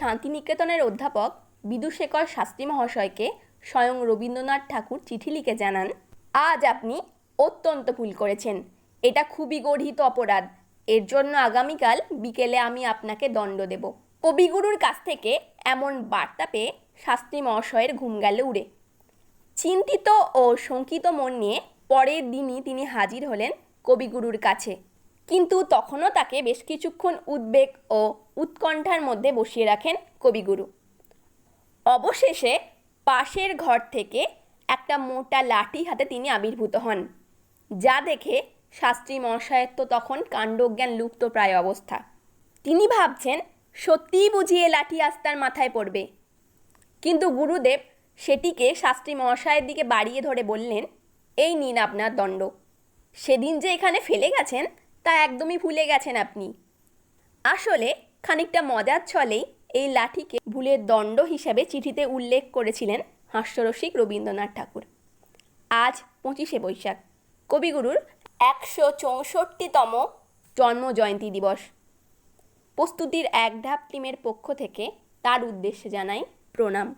শান্তিনিকেতনের অধ্যাপক বিদুশেখর শাস্ত্রী মহাশয়কে স্বয়ং রবীন্দ্রনাথ ঠাকুর চিঠি লিখে জানান, আজ আপনি অত্যন্ত ভুল করেছেন। এটা খুবই গর্হিত অপরাধ। এর জন্য আগামীকাল বিকেলে আমি আপনাকে দণ্ড দেব। কবিগুরুর কাছ থেকে এমন বার্তা পেয়ে শাস্ত্রী মহাশয়ের ঘুম গেল উড়ে। চিন্তিত ও শঙ্কিত মন নিয়ে পরের দিনই তিনি হাজির হলেন কবিগুরুর কাছে। কিন্তু তখনও তাকে বেশ কিছুক্ষণ উদ্বেগ ও উৎকণ্ঠার মধ্যে বসিয়ে রাখেন কবিগুরু। অবশেষে পাশের ঘর থেকে একটা মোটা লাঠি হাতে তিনি আবির্ভূত হন, যা দেখে শাস্ত্রী মহাশয়ের তো তখন কাণ্ডজ্ঞান লুপ্ত প্রায় অবস্থা। তিনি ভাবছেন, সত্যিই বুঝি এ লাঠি আজ তার মাথায় পড়বে। কিন্তু গুরুদেব সেটিকে শাস্ত্রী মহাশয়ের দিকে বাড়িয়ে ধরে বললেন, এই নিন আপনার দণ্ড। সেদিন যে এখানে ফেলে গেছেন তা একদমই ভুলে গেছেন আপনি। আসলে খানিকটা মজার ছলেই এই লাঠিকে ভুলের দণ্ড হিসাবে চিঠিতে উল্লেখ করেছিলেন হাস্যরসিক রবীন্দ্রনাথ ঠাকুর। আজ 25শে বৈশাখ, কবিগুরুর 164তম জন্মজয়ন্তী দিবস। প্রস্তুতির এক ধাপ টিমের পক্ষ থেকে তার উদ্দেশ্যে জানাই প্রণাম।